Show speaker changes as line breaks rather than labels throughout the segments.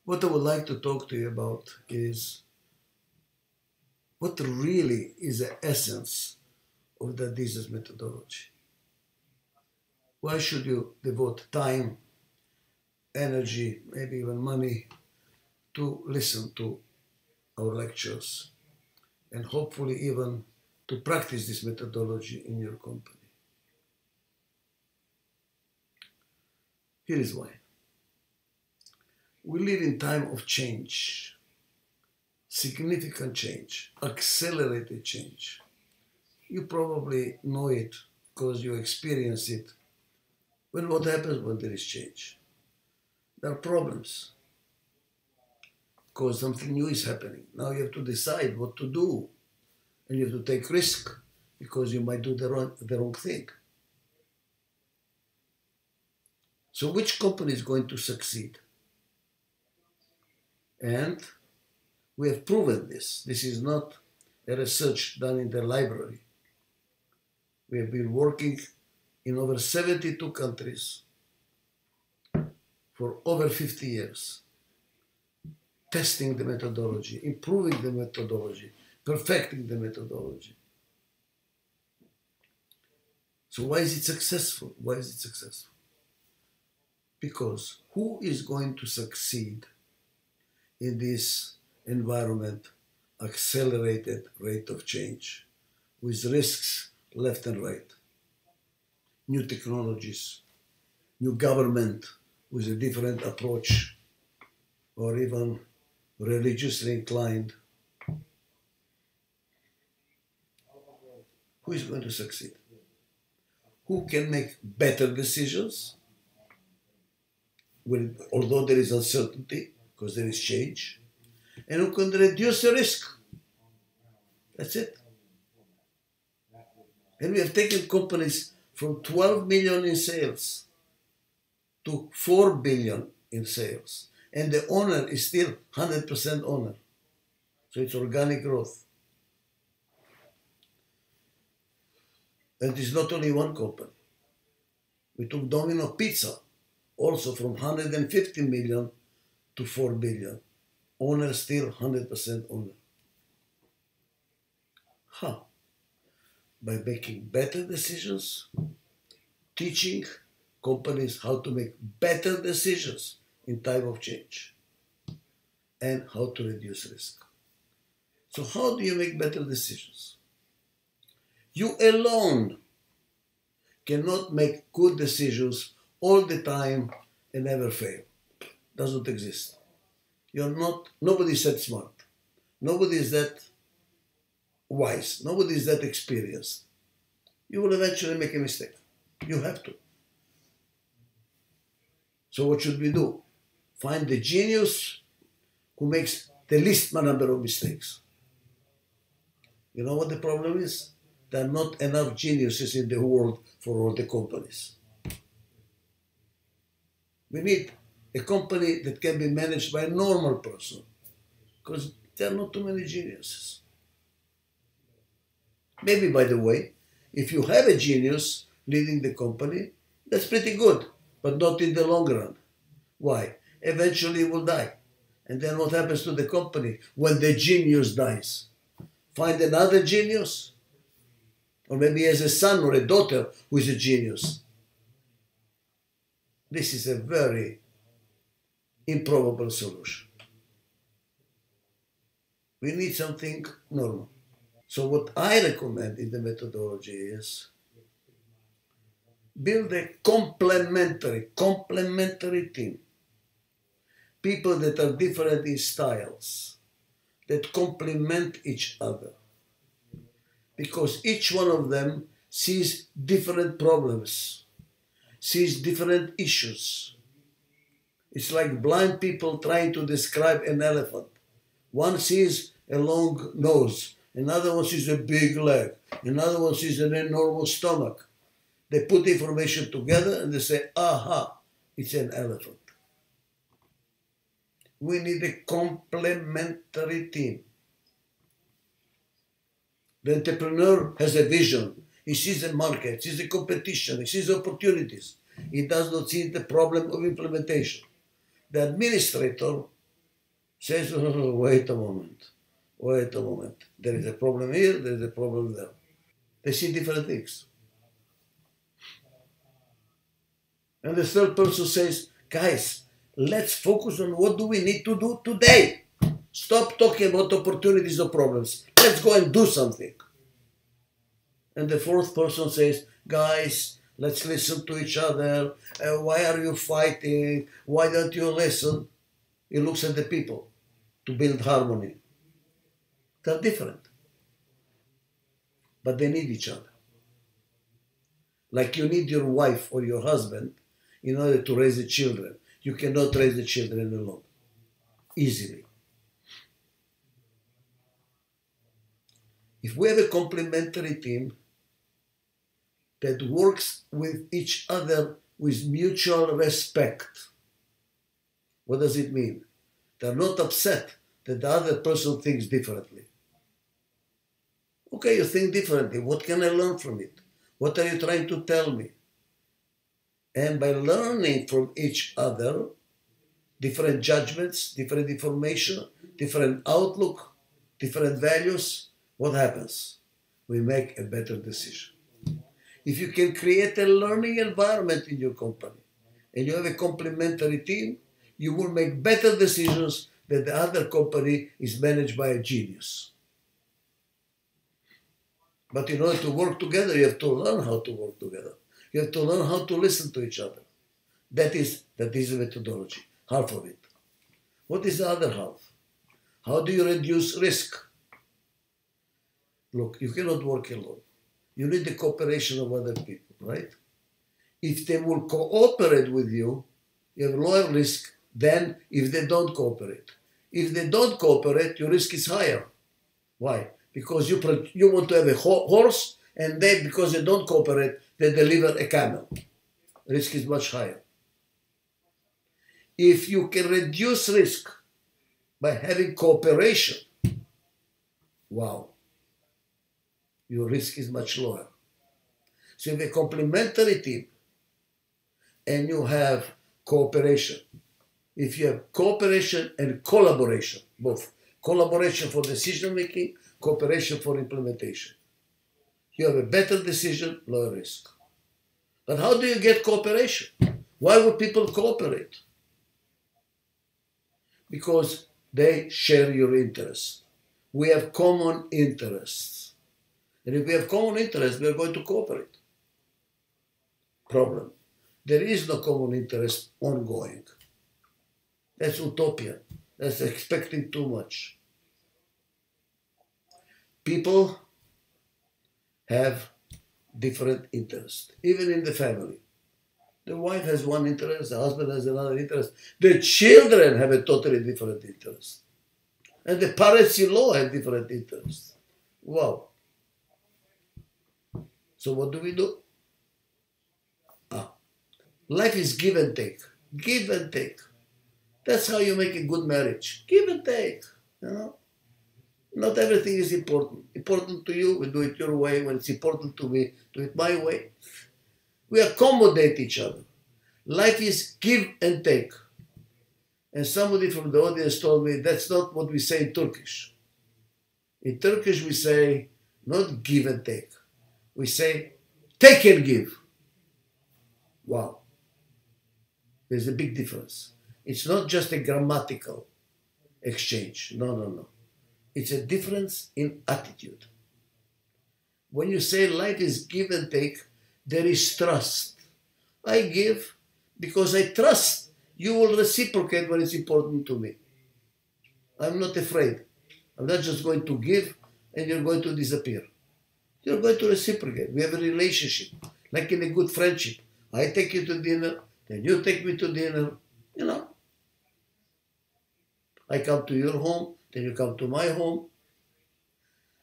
What I would like to talk to you about is what really is the essence of the Adizes methodology. Why should you devote time, energy, maybe even money to listen to our lectures and hopefully even to practice this methodology in your company? Here is why. We live in time of change, significant change, accelerated change. You probably know it because you experience it. When what happens when there is change? There are problems because something new is happening. Now you have to decide what to do, and you have to take risk because you might do the wrong thing. So which company is going to succeed? And we have proven this. This is not a research done in the library. We have been working in over 72 countries for over 50 years, testing the methodology, improving the methodology, perfecting the methodology. So why is it successful? Why is it successful? Because who is going to succeed in this environment, accelerated rate of change, with risks left and right, new technologies, new government with a different approach, or even religiously inclined? Who is going to succeed? Who can make better decisions, although there is uncertainty, because there is change, and who can reduce the risk? That's it. And we have taken companies from 12 million in sales to 4 billion in sales. And the owner is still 100% owner. So it's organic growth. And it's not only one company. We took Domino Pizza, also from 150 million to 4 billion. Owner still 100% owner. How? By making better decisions, teaching companies how to make better decisions in time of change, and how to reduce risk. So how do you make better decisions? You alone cannot make good decisions all the time and never fail. Doesn't exist. Nobody is that smart. Nobody is that wise. Nobody is that experienced. You will eventually make a mistake. You have to. So what should we do? Find the genius who makes the least number of mistakes. You know what the problem is? There are not enough geniuses in the world for all the companies. We need a company that can be managed by a normal person, because there are not too many geniuses. Maybe, by the way, if you have a genius leading the company, that's pretty good, but not in the long run. Why? Eventually it will die. And then what happens to the company when the genius dies? Find another genius? Or maybe he has a son or a daughter who is a genius. This is a very improbable solution. We need something normal. So what I recommend in the methodology is build a complementary team. People that are different in styles, that complement each other. Because each one of them sees different problems, sees different issues. It's like blind people trying to describe an elephant. One sees a long nose, another one sees a big leg, another one sees an enormous stomach. They put the information together and they say, aha, it's an elephant. We need a complementary team. The entrepreneur has a vision. He sees the market, he sees the competition, he sees opportunities. He does not see the problem of implementation. The administrator says, oh, wait a moment, wait a moment. There is a problem here, there is a problem there. They see different things. And the third person says, guys, let's focus on what do we need to do today. Stop talking about opportunities or problems. Let's go and do something. And the fourth person says, guys, let's listen to each other. Why are you fighting? Why don't you listen? He looks at the people to build harmony. They're different, but they need each other. Like you need your wife or your husband in order to raise the children. You cannot raise the children alone, easily. If we have a complementary team that works with each other with mutual respect, what does it mean? They're not upset that the other person thinks differently. Okay, you think differently. What can I learn from it? What are you trying to tell me? And by learning from each other, different judgments, different information, different outlook, different values, what happens? We make a better decision. If you can create a learning environment in your company and you have a complementary team, you will make better decisions than the other company is managed by a genius. But in order to work together, you have to learn how to work together. You have to learn how to listen to each other. That is the methodology, half of it. What is the other half? How do you reduce risk? Look, you cannot work alone. You need the cooperation of other people, right? If they will cooperate with you, you have lower risk than if they don't cooperate. If they don't cooperate, your risk is higher. Why? Because you want to have a horse, and they, because they don't cooperate, they deliver a camel. Risk is much higher. If you can reduce risk by having cooperation, wow, your risk is much lower. So you have a complementary team and you have cooperation. If you have cooperation and collaboration, both collaboration for decision making, cooperation for implementation, you have a better decision, lower risk. But how do you get cooperation? Why would people cooperate? Because they share your interests. We have common interests. And if we have common interests, we are going to cooperate. Problem. There is no common interest ongoing. That's utopia. That's expecting too much. People have different interests, even in the family. The wife has one interest, the husband has another interest. The children have a totally different interest. And the parents-in-law have different interests. Wow. So what do we do? Life is give and take. Give and take. That's how you make a good marriage. Give and take. You know? Not everything is important. Important to you, we do it your way. When it's important to me, do it my way. We accommodate each other. Life is give and take. And somebody from the audience told me that's not what we say in Turkish. In Turkish we say not give and take. We say take and give. Wow. There's a big difference. It's not just a grammatical exchange. No, no, no. It's a difference in attitude. When you say life is give and take, there is trust. I give because I trust you will reciprocate when it's important to me. I'm not afraid. I'm not just going to give and you're going to disappear. You're going to reciprocate. We have a relationship, like in a good friendship. I take you to dinner, then you take me to dinner, you know. I come to your home, then you come to my home.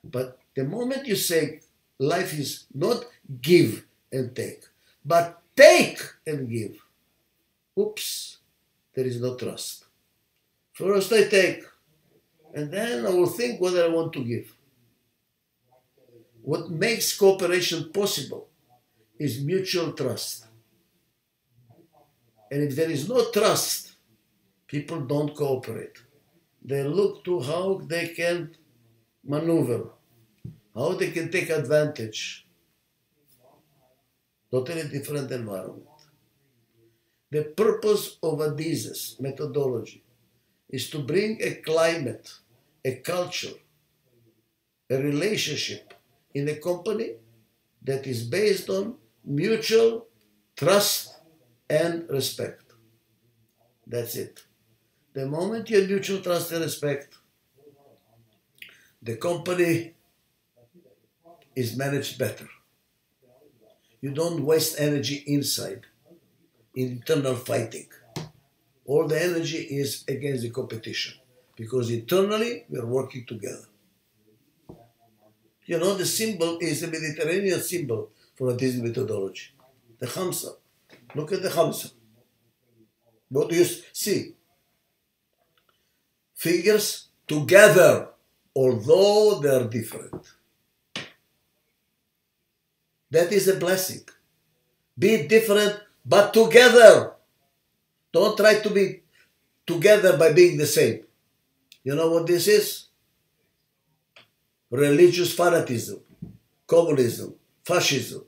But the moment you say life is not give and take, but take and give, oops, there is no trust. First I take, and then I will think whether I want to give. What makes cooperation possible is mutual trust. And if there is no trust, people don't cooperate. They look to how they can maneuver, how they can take advantage. Totally different environment. The purpose of Adizes methodology is to bring a climate, a culture, a relationship in a company that is based on mutual trust and respect. That's it. The moment you have mutual trust and respect, the company is managed better. You don't waste energy inside, in internal fighting. All the energy is against the competition, because internally we are working together. You know, the symbol is a Mediterranean symbol for this methodology. The Khamsa. Look at the Khamsa. What do you see? Figures together, although they are different. That is a blessing. Be different, but together. Don't try to be together by being the same. You know what this is? Religious fanatism, communism, fascism.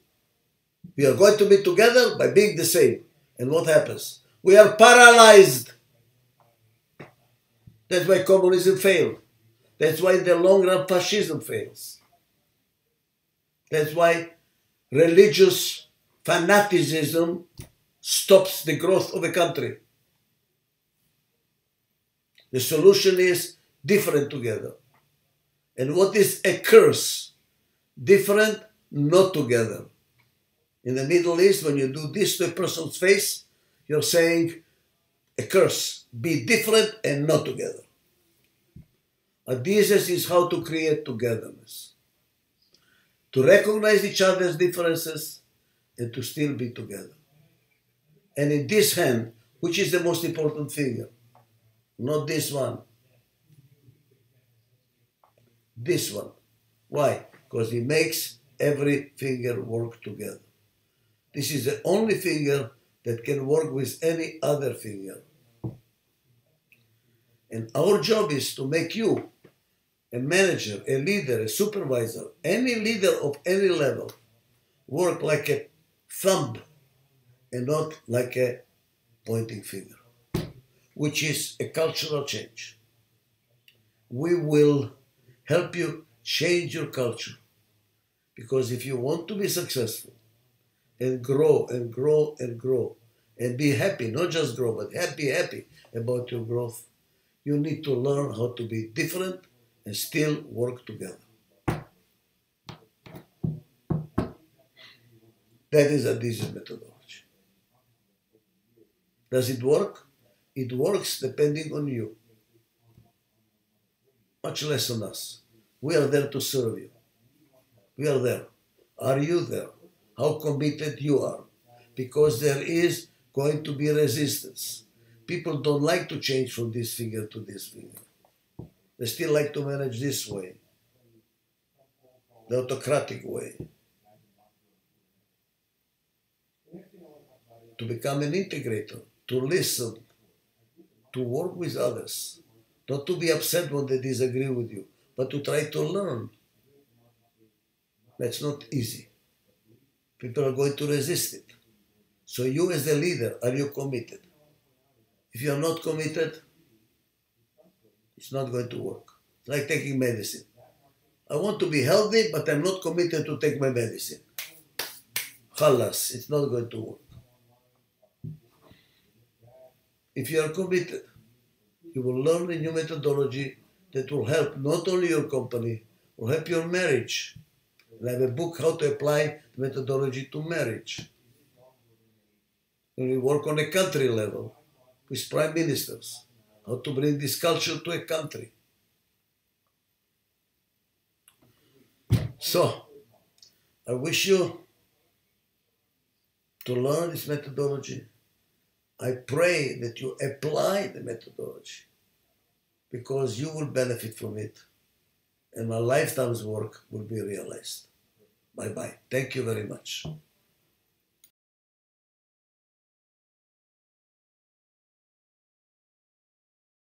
We are going to be together by being the same. And what happens? We are paralyzed. That's why communism failed. That's why in the long run fascism fails. That's why religious fanaticism stops the growth of a country. The solution is different together. And what is a curse? Different, not together. In the Middle East, when you do this to a person's face, you're saying a curse. Be different and not together. Adizes is how to create togetherness. To recognize each other's differences and to still be together. And in this hand, which is the most important finger? Not this one. This one. Why? Because it makes every finger work together. This is the only finger that can work with any other finger. And our job is to make you a manager, a leader, a supervisor, any leader of any level, work like a thumb and not like a pointing finger, which is a cultural change. We will help you change your culture, because if you want to be successful and grow and grow and grow and be happy, not just grow, but happy about your growth, you need to learn how to be different and still work together. That is Adizes methodology. Does it work? It works depending on you, much less on us. We are there to serve you. We are there. Are you there? How committed you are? Because there is going to be resistance. People don't like to change from this finger to this finger. They still like to manage this way, the autocratic way. To become an integrator, to listen, to work with others, not to be upset when they disagree with you, but to try to learn. That's not easy. People are going to resist it. So you as the leader, are you committed? If you are not committed, it's not going to work. It's like taking medicine. I want to be healthy, but I'm not committed to take my medicine. Khalas, it's not going to work. If you are committed, you will learn a new methodology that will help not only your company, will help your marriage. And I have a book, How to Apply the Methodology to Marriage. And we work on a country level with prime ministers, how to bring this culture to a country. So, I wish you to learn this methodology. I pray that you apply the methodology, because you will benefit from it and my lifetime's work will be realized. Bye-bye. Thank you very much.